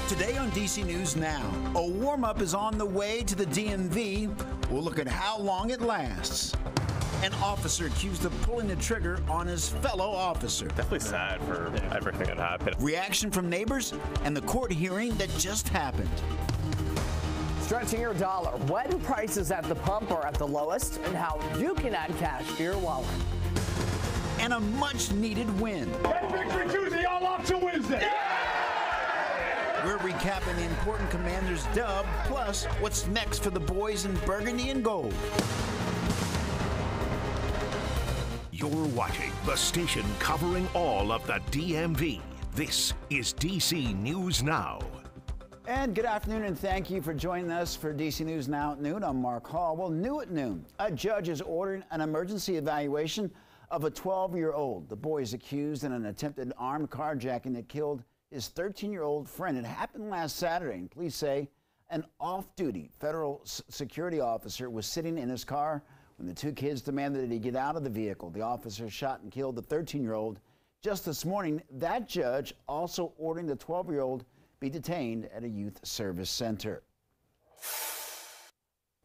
Today on DC News Now, a warm-up is on the way to the DMV. We'll look at how long it lasts. An officer accused of pulling the trigger on his fellow officer. Definitely sad for everything that happened. Reaction from neighbors and the court hearing that just happened. Stretching your dollar when prices at the pump are at the lowest and how you can add cash to your wallet. And a much-needed win. That victory Tuesday, all off to Wednesday. We're recapping the important Commanders dub, plus what's next for the boys in burgundy and gold. You're watching the station covering all of the DMV. This is DC News Now. And good afternoon, and thank you for joining us for DC News Now at noon. I'm Mark Hall. Well, new at noon, a judge is ordering an emergency evaluation of a 12-year-old. The boy is accused in an attempted armed carjacking that killed his 13-year-old friend. It happened last Saturday, and police say an off-duty federal security officer was sitting in his car when the two kids demanded that he get out of the vehicle. The officer shot and killed the 13-year-old. Just this morning, that judge also ordering the 12-year-old be detained at a youth service center.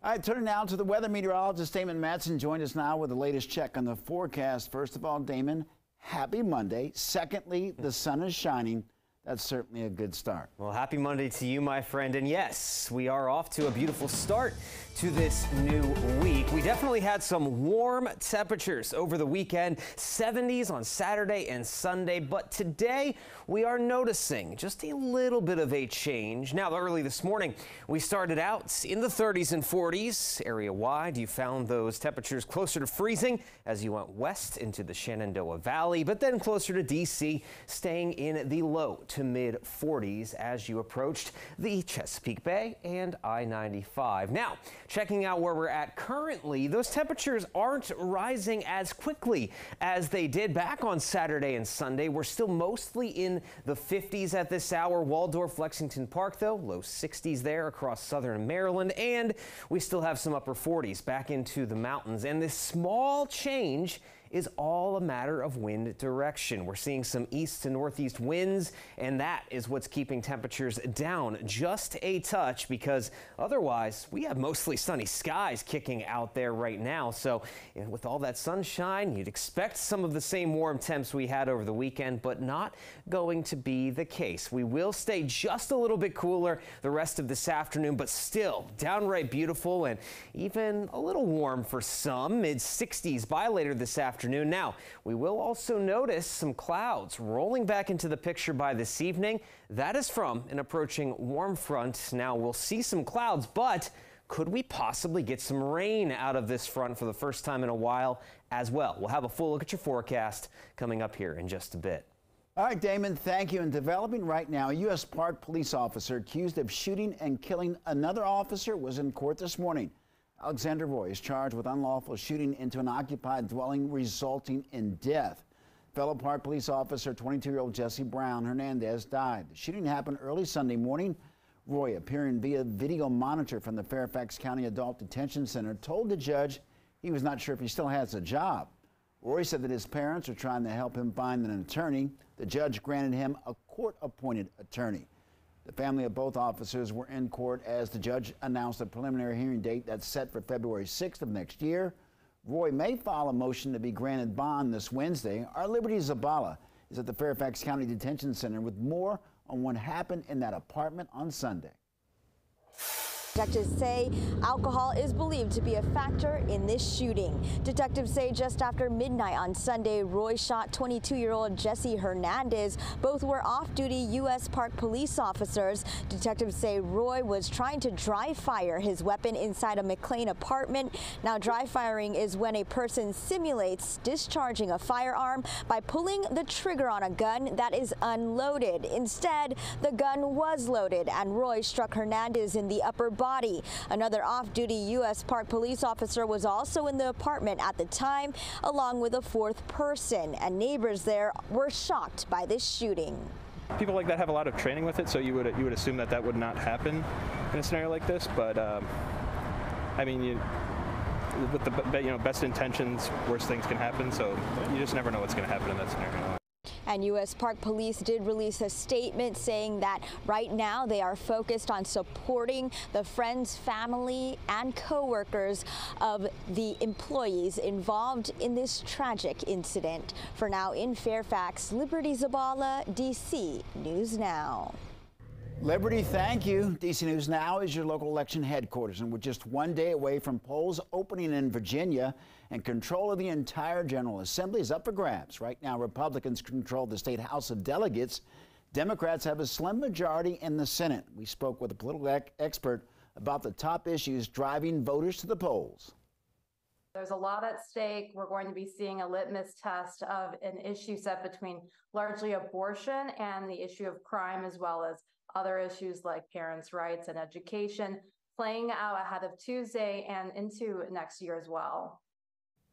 All right, turning now to the weather meteorologist Damon Matson joined us now with the latest check on the forecast. First of all, Damon, happy Monday. Secondly, the sun is shining. That's certainly a good start. Well, happy Monday to you, my friend. And yes, we are off to a beautiful start to this new week. We definitely had some warm temperatures over the weekend, 70s on Saturday and Sunday. But today we are noticing just a little bit of a change. Now, early this morning, we started out in the 30s and 40s. Area-wide, you found those temperatures closer to freezing as you went west into the Shenandoah Valley, but then closer to D.C., staying in the low to mid 40s as you approached the Chesapeake Bay and I-95. Now, checking out where we're at currently, those temperatures aren't rising as quickly as they did back on Saturday and Sunday. We're still mostly in the 50s at this hour. Waldorf, Lexington Park, though, low 60s there across southern Maryland, and we still have some upper 40s back into the mountains. And this small change is all a matter of wind direction. We're seeing some east to northeast winds, and that is what's keeping temperatures down just a touch, because otherwise we have mostly sunny skies kicking out there right now. So with all that sunshine, you'd expect some of the same warm temps we had over the weekend, but not going to be the case. We will stay just a little bit cooler the rest of this afternoon, but still downright beautiful and even a little warm for some, mid 60s by later this afternoon. Now, we will also notice some clouds rolling back into the picture by this evening. That is from an approaching warm front. Now, we'll see some clouds, but could we possibly get some rain out of this front for the first time in a while as well? We'll have a full look at your forecast coming up here in just a bit. All right, Damon, thank you. And developing right now, a U.S. Park police officer accused of shooting and killing another officer was in court this morning. Alexander Roy is charged with unlawful shooting into an occupied dwelling resulting in death. Fellow Park police officer 22-year-old Jesse Brown Hernandez died. The shooting happened early Sunday morning. Roy, appearing via video monitor from the Fairfax County Adult Detention Center, told the judge he was not sure if he still has a job. Roy said that his parents are trying to help him find an attorney. The judge granted him a court-appointed attorney. The family of both officers were in court as the judge announced a preliminary hearing date that's set for February 6th of next year. Roy may file a motion to be granted bond this Wednesday. Our Liberty Zabala is at the Fairfax County Detention Center with more on what happened in that apartment on Sunday. Detectives say alcohol is believed to be a factor in this shooting. Detectives say just after midnight on Sunday, Roy shot 22-year-old Jesse Hernandez. Both were off-duty U.S. Park police officers. Detectives say Roy was trying to dry fire his weapon inside a McLean apartment. Now, dry firing is when a person simulates discharging a firearm by pulling the trigger on a gun that is unloaded. Instead, the gun was loaded, and Roy struck Hernandez in the upper body. Another off-duty U.S. Park police officer was also in the apartment at the time, along with a fourth person, and neighbors there were shocked by this shooting. People like that have a lot of training with it, so you would assume that that would not happen in a scenario like this. But I mean, with the best intentions, worse things can happen. So you just never know what's going to happen in that scenario. And U.S. Park Police did release a statement saying that right now they are focused on supporting the friends, family, and co-workers of the employees involved in this tragic incident. For now in Fairfax, Liberty Zabala, DC News Now. Liberty, thank you. DC News Now is your local election headquarters, and we're just one day away from polls opening in Virginia, and control of the entire General Assembly is up for grabs. Right now, Republicans control the state House of Delegates. Democrats have a slim majority in the Senate. We spoke with a political expert about the top issues driving voters to the polls. There's a lot at stake. We're going to be seeing a litmus test of an issue set between largely abortion and the issue of crime, as well as other issues like parents' rights and education, playing out ahead of Tuesday and into next year as well.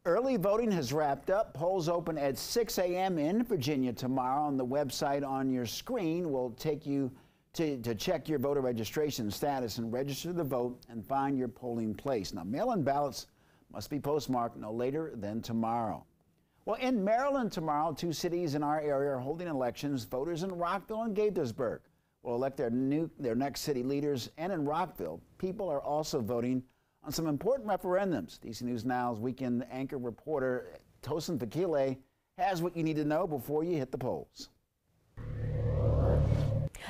Early voting has wrapped up. Polls open at 6 a.m. in Virginia tomorrow. On the website on your screen will take you to check your voter registration status and register to vote and find your polling place. Now, mail-in ballots must be postmarked no later than tomorrow. Well, in Maryland tomorrow, 2 cities in our area are holding elections. Voters in Rockville and Gaithersburg will elect their next city leaders, and in Rockville, people are also voting on some important referendums. DC News Now's weekend anchor reporter Tosin Fakile has what you need to know before you hit the polls.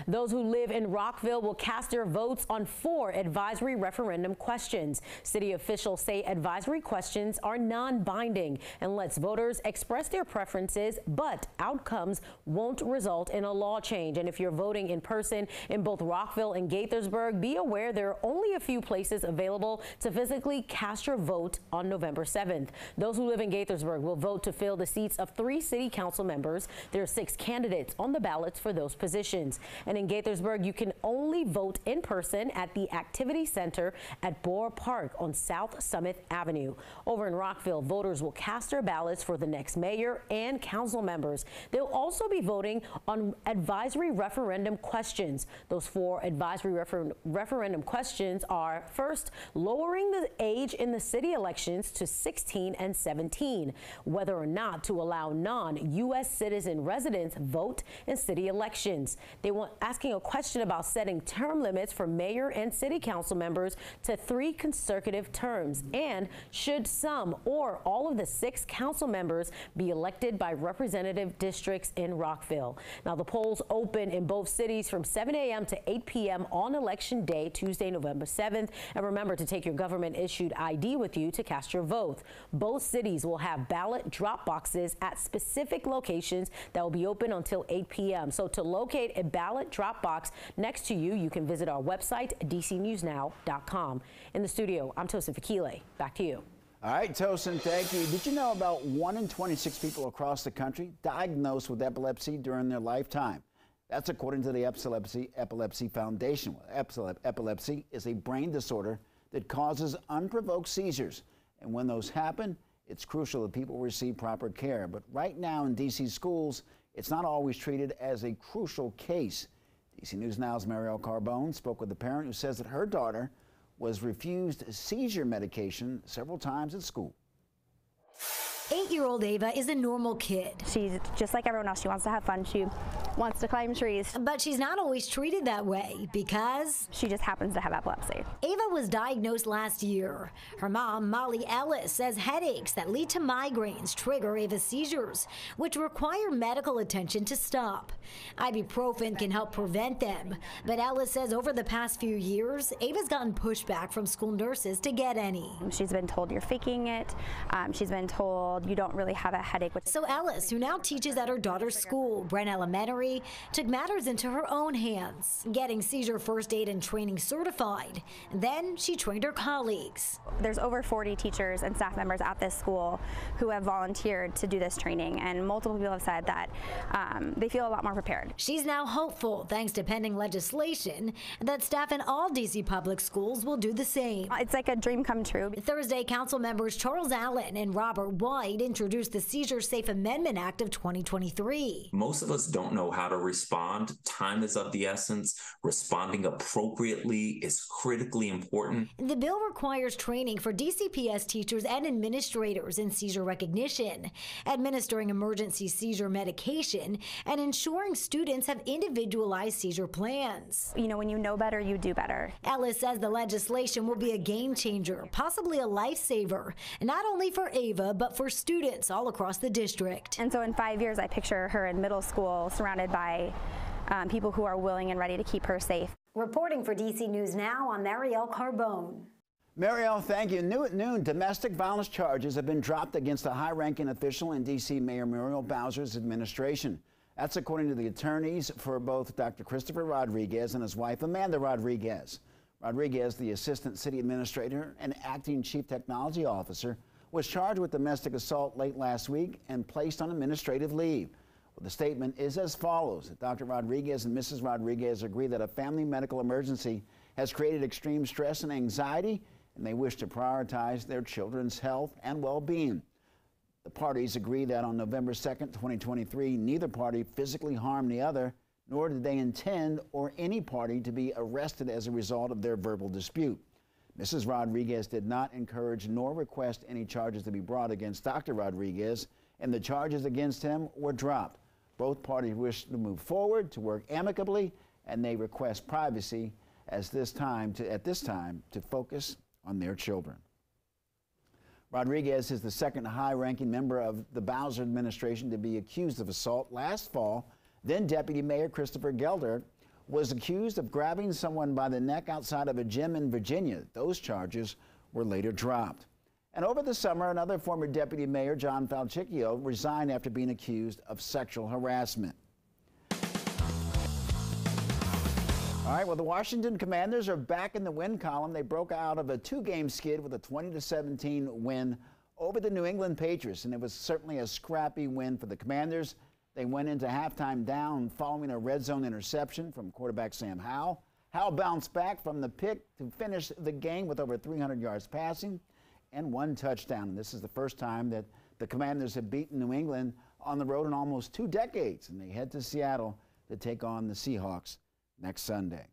Those who live in Rockville will cast their votes on 4 advisory referendum questions. City officials say advisory questions are non-binding and lets voters express their preferences, but outcomes won't result in a law change. And if you're voting in person in both Rockville and Gaithersburg, be aware there are only a few places available to physically cast your vote on November 7th. Those who live in Gaithersburg will vote to fill the seats of 3 city council members. There are 6 candidates on the ballots for those positions. And in Gaithersburg, you can only vote in person at the Activity Center at Boer Park on South Summit Avenue. Over in Rockville, voters will cast their ballots for the next mayor and council members. They'll also be voting on advisory referendum questions. Those 4 advisory referendum questions are: first, lowering the age in the city elections to 16 and 17, whether or not to allow non-U.S. citizen residents vote in city elections. They want asking a question about setting term limits for mayor and city council members to 3 consecutive terms, and should some or all of the 6 council members be elected by representative districts in Rockville. Now, the polls open in both cities from 7 a.m. to 8 p.m. on Election Day, Tuesday, November 7th. And remember to take your government-issued ID with you to cast your vote. Both cities will have ballot drop boxes at specific locations that will be open until 8 p.m. So to locate a ballot drop box next to you, you can visit our website, dcnewsnow.com. In the studio, I'm Tosin Fakile. Back to you. All right, Tosin, thank you. Did you know about 1 in 26 people across the country diagnosed with epilepsy during their lifetime? That's according to the Epilepsy Foundation. Epilepsy is a brain disorder that causes unprovoked seizures. And when those happen, it's crucial that people receive proper care. But right now in D.C. schools, it's not always treated as a crucial case. DC News Now's Marielle Carbone spoke with a parent who says that her daughter was refused seizure medication several times at school. 8-year-old Ava is a normal kid. She's just like everyone else. She wants to have fun. She wants to climb trees. But she's not always treated that way because she just happens to have epilepsy. Ava was diagnosed last year. Her mom, Molly Ellis, says headaches that lead to migraines trigger Ava's seizures, which require medical attention to stop. Ibuprofen can help prevent them. But Ellis says over the past few years, Ava's gotten pushback from school nurses to get any. She's been told you're faking it. She's been told you don't really have a headache. So Ellis, who now teaches at her daughter's school, Brent Elementary, took matters into her own hands, getting seizure first aid and training certified. Then she trained her colleagues. There's over 40 teachers and staff members at this school who have volunteered to do this training, and multiple people have said that they feel a lot more prepared. She's now hopeful, thanks to pending legislation, that staff in all D.C. public schools will do the same. It's like a dream come true. Thursday, council members Charles Allen and Robert White introduced the Seizure Safe Amendment Act of 2023. Most of us don't know how to respond. Time is of the essence. Responding appropriately is critically important. The bill requires training for DCPS teachers and administrators in seizure recognition, administering emergency seizure medication, and ensuring students have individualized seizure plans. You know, when you know better, you do better. Ellis says the legislation will be a game changer, possibly a lifesaver, not only for Ava, but for students all across the district. And so in 5 years, I picture her in middle school surrounded by people who are willing and ready to keep her safe. Reporting for DC News Now, I'm Marielle Carbone. Marielle, thank you. New at noon, domestic violence charges have been dropped against a high-ranking official in D.C. Mayor Muriel Bowser's administration. That's according to the attorneys for both Dr. Christopher Rodriguez and his wife, Amanda Rodriguez. Rodriguez, the assistant city administrator and acting chief technology officer, was charged with domestic assault late last week and placed on administrative leave. Well, the statement is as follows. Dr. Rodriguez and Mrs. Rodriguez agree that a family medical emergency has created extreme stress and anxiety, and they wish to prioritize their children's health and well-being. The parties agree that on November 2nd, 2023, neither party physically harmed the other, nor did they intend or any party to be arrested as a result of their verbal dispute. Mrs. Rodriguez did not encourage nor request any charges to be brought against Dr. Rodriguez, and the charges against him were dropped. Both parties wish to move forward to work amicably, and they request privacy at this time to focus on their children. Rodriguez is the second high-ranking member of the Bowser administration to be accused of assault. Last fall, then Deputy Mayor Christopher Gelder was accused of grabbing someone by the neck outside of a gym in Virginia. Those charges were later dropped. And over the summer, another former deputy mayor, John Falchicchio, resigned after being accused of sexual harassment. All right, well, the Washington Commanders are back in the win column. They broke out of a two-game skid with a 20-17 win over the New England Patriots, and it was certainly a scrappy win for the Commanders. They went into halftime down following a red zone interception from quarterback Sam Howell. Howell bounced back from the pick to finish the game with over 300 yards passing and one touchdown. And this is the first time that the Commanders have beaten New England on the road in almost 2 decades, and they head to Seattle to take on the Seahawks next Sunday.